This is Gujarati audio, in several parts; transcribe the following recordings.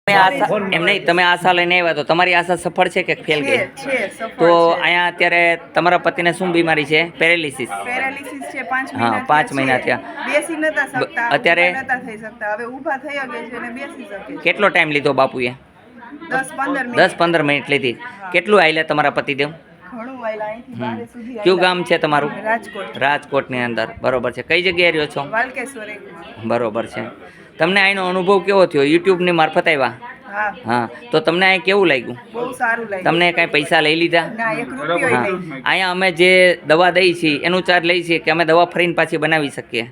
એમ નહીં, તમે આશા લઈને આવ્યા તો તમારી આશા સફળ છે કે ફેલ ગઈ? તો અહીંયા અત્યારે તમારા પતિને શું બીમારી છે? પેરેલિસિસ છે. 5 મહિના હા, 5 મહિના થયા. બેસી નતા શકતા, અત્યારે નતા થઈ શકતા, હવે ઊભા થઈ ગયા છે અને બેસી શકે છે. કેટલો ટાઈમ લીધો બાપુએ? 10-15 મિનિટ. 10-15 મિનિટ લીધી. કેટલું આયલા તમારા પતિદેવ? ઘણું વાયલા, અહીંથી બારે સુધી કયું આયલા. ગામ છે તમારું? રાજકોટ. રાજકોટની અંદર. બરોબર છે. કઈ જગ્યાએ રહ્યો છો? વાલકેશ્વર એકમાં. બરોબર છે. તમને અહીંનો અનુભવ કેવો થયો? યુટ્યુબની મારફત આવ્યા? હા, હા, તો તમને અહીં કેવું લાગ્યું? બહુ સારું લાગ્યું. તમને કાંઈ પૈસા લઈ લીધા? ના, 1 રૂપિયો હા, નહીં. અહીંયા અમે જે દવા દઈએ છીએ એનું ચાર્જ લઈએ છીએ કે અમે દવા ફરીને પાછી બનાવી શકીએ.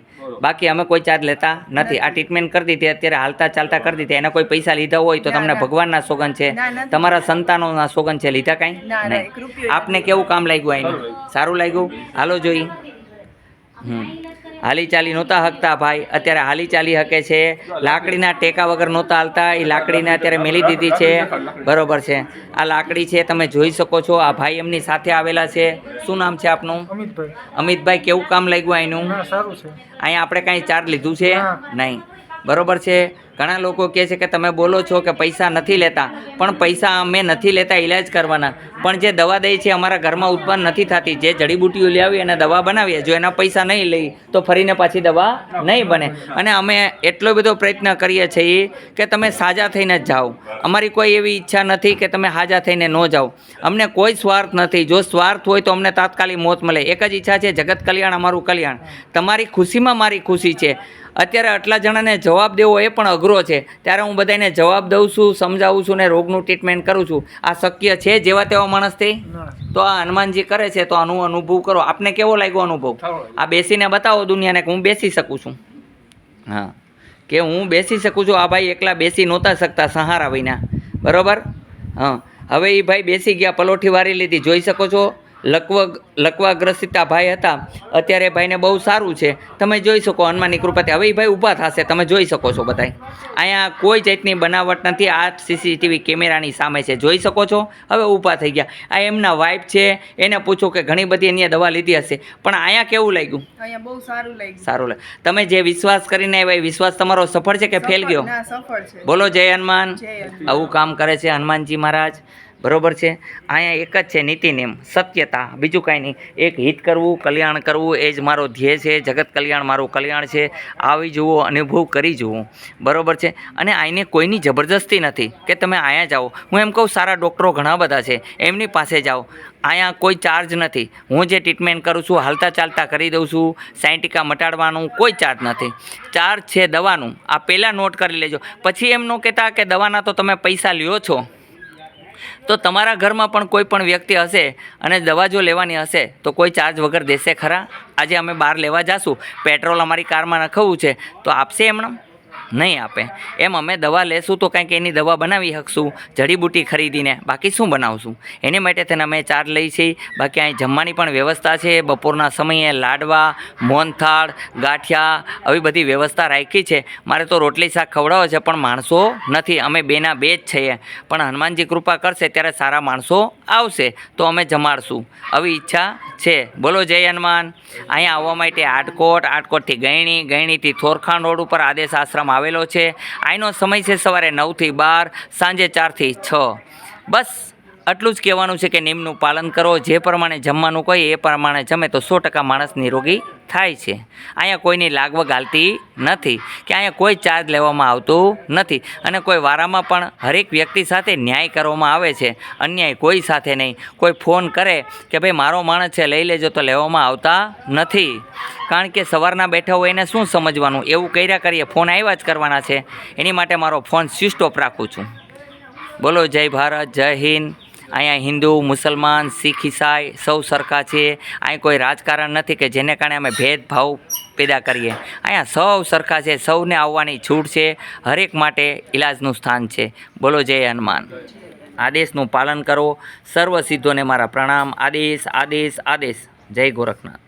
બાકી અમે કોઈ ચાર્જ લેતા નથી. આ ટ્રીટમેન્ટ કરી દીધી, અત્યારે હાલતા ચાલતા કરી દીધી. એના કોઈ પૈસા લીધા હોય તો તમને ભગવાનના સોગન છે, તમારા સંતાનોના સોગન છે. લીધા કાંઈ નહીં. આપને કેવું કામ લાગ્યું અહીંનું? સારું લાગ્યું? હાલો જોઈ. હાલી ચાલી નહોતા હકતા ભાઈ, અત્યારે હાલી ચાલી શકે છે. લાકડીના ટેકા વગર નહોતા હાલતા, એ લાકડીને અત્યારે મેલી દીધી છે. બરોબર છે. આ લાકડી છે, તમે જોઈ શકો છો. આ ભાઈ એમની સાથે આવેલા છે. શું નામ છે આપનું? અમિતભાઈ. અમિતભાઈ, કેવું કામ લાગ્યું અહીંનું? સારું છે. અહીંયા આપણે કાંઈ ચાર્જ લીધું છે? નહીં. બરોબર છે. ઘણા લોકો કહે છે કે તમે બોલો છો કે પૈસા નથી લેતા, પણ પૈસા અમે નથી લેતા ઇલાજ કરવાના. પણ જે દવા દઈએ છીએ અમારા ઘરમાં ઉત્પન્ન નથી થતી. જે જડીબુટીઓ લાવી અને દવા બનાવીએ, જો એના પૈસા નહીં લઈ તો ફરીને પાછી દવા નહીં બને. અને અમે એટલો બધો પ્રયત્ન કરીએ છીએ કે તમે સાજા થઈને જ જાઓ. અમારી કોઈ એવી ઈચ્છા નથી કે તમે સાજા થઈને ન જાઓ. અમને કોઈ સ્વાર્થ નથી. જો સ્વાર્થ હોય તો અમને તાત્કાલિક મોત મળે. એક જ ઈચ્છા છે, જગત કલ્યાણ અમારું કલ્યાણ. તમારી ખુશીમાં મારી ખુશી છે. અત્યારે આટલા જણાને જવાબ દેવો એ પણ અઘરો છે. ત્યારે હું બધાને જવાબ દઉં છું, સમજાવું છું ને રોગનું ટ્રીટમેન્ટ કરું છું. આ શક્ય છે જેવા તેવા માણસથી? તો આ હનુમાનજી કરે છે, તો આનું અનુભવ કરો. આપને કેવો લાગ્યો અનુભવ? આ બેસીને બતાવો દુનિયાને કે હું બેસી શકું છું. હા, કે હું બેસી શકું છું. આ ભાઈ એકલા બેસી નહોતા શકતા સહારા વિના. બરાબર? હા, હવે એ ભાઈ બેસી ગયા, પલોઠી વારી લીધી. જોઈ શકો છો. લકવાગ્રસ્ત ભાઈ હતા. અત્યારે ભાઈને બહુ સારું છે. તમે જોઈ શકો હનુમાનની કૃપાથી. હવે એ ભાઈ ઊભા થશે, તમે જોઈ શકો છો બધાય. અહીંયા કોઈ જાતની બનાવટ નથી. આ સીસીટીવી કેમેરાની સામે છે, જોઈ શકો છો. હવે ઊભા થઈ ગયા. આ એમના વાઇફ છે, એને પૂછો કે ઘણી બધી એની દવા લીધી હશે, પણ અહીંયા કેવું લાગ્યું? અહીંયા બહુ સારું લાગ્યું. સારું લાગ્યું. તમે જે વિશ્વાસ કરીને આવ્યા, વિશ્વાસ તમારો સફળ છે કે ફેલ ગયો? ના, સફળ છે. બોલો જય હનુમાન. જય હનુમાન. આવું કામ કરે છે હનુમાનજી મહારાજ. બરોબર છે. અહીંયા એક જ છે નીતિ નિયમ, સત્યતા, બીજું કાંઈ નહીં. એક હિત કરવું, કલ્યાણ કરવું, એ જ મારો ધ્યેય છે. જગત કલ્યાણ મારું કલ્યાણ છે. આવી જુઓ, અનુભવ કરી જુઓ. બરોબર છે. અને આઈને કોઈની જબરદસ્તી નથી કે તમે અહીંયા જાઓ. હું એમ કહું, સારા ડૉક્ટરો ઘણા બધા છે, એમની પાસે જાઓ. અહીંયા કોઈ ચાર્જ નથી. હું જે ટ્રીટમેન્ટ કરું છું, હાલતા ચાલતા કરી દઉં છું. સાયન્ટિકા મટાડવાનું કોઈ ચાર્જ નથી. ચાર્જ છે દવાનું. આ પહેલાં નોટ કરી લેજો. પછી એમ ન કહેતા કે દવાના તો તમે પૈસા લ્યો છો. તો તમારા ઘરમાં પણ કોઈ પણ વ્યક્તિ હશે અને દવા જો લેવાની હશે તો કોઈ ચાર્જ વગર દેશે ખરા? આજે અમે બહાર લેવા જાશું, પેટ્રોલ અમારી કારમાં નખાવવું છે, તો આપશે એમણે? નહીં આપે. એમ અમે દવા લેશું તો કાંઈક એની દવા બનાવી શકશું જડીબુટી ખરીદીને. બાકી શું બનાવશું? એની માટે તેને અમે ચાર્જ લઈએ છીએ. બાકી અહીં જમવાની પણ વ્યવસ્થા છે. બપોરના સમયે લાડવા, મોહનથાળ, ગાંઠિયા, આવી બધી વ્યવસ્થા રાખી છે. મારે તો રોટલી શાક ખવડાવે છે, પણ માણસો નથી. અમે બેના બે જ છીએ. પણ હનુમાનજી કૃપા કરશે ત્યારે સારા માણસો આવશે તો અમે જમાડશું. આવી ઈચ્છા છે. બોલો જય હનુમાન. અહીંયા આવવા માટે આટકોટથી ગયણી, ગયણીથી થોરખાણ રોડ ઉપર આદેશ આશ્રમ આવેલો છે. અહીંનો સમય છે સવારે 9 થી 12, સાંજે 4 થી 6. બસ આટલું જ કહેવાનું છે કે નિયમનું પાલન કરો. જે પ્રમાણે જમવાનું કહે એ પ્રમાણે જમે તો 100% માણસ નિરોગી થાય છે. અહીંયા કોઈની લાગવગ હાલતી નથી કે અહીંયા કોઈ ચાર્જ લેવામાં આવતું નથી. અને કોઈ વારામાં પણ હરેક વ્યક્તિ સાથે ન્યાય કરવામાં આવે છે, અન્યાય કોઈ સાથે નહીં. કોઈ ફોન કરે કે ભાઈ મારો માણસ છે લઈ લેજો, તો લેવામાં આવતા નથી. કારણ કે સવારના બેઠા હોય એને શું સમજવાનું? એવું કર્યા કરીએ, ફોન આવ્યા જ કરવાના છે. એની માટે મારો ફોન સ્વિચ ઓફ રાખું છું. બોલો જય ભારત, જય હિન્દ. અહીંયા હિન્દુ, મુસલમાન, શીખ, ઈસાઈ સૌ સરખા છે. અહીં કોઈ રાજકારણ નથી કે જેને કારણે અમે ભેદભાવ પેદા કરીએ. અહીંયા સૌ સરખા છે. સૌને આવવાની છૂટ છે. હરેક માટે ઇલાજનું સ્થાન છે. બોલો જય હનુમાન. આદેશનું પાલન કરો. સર્વ સિદ્ધોને મારા પ્રણામ. આદેશ આદેશ આદેશ. જય ગોરખનાથ.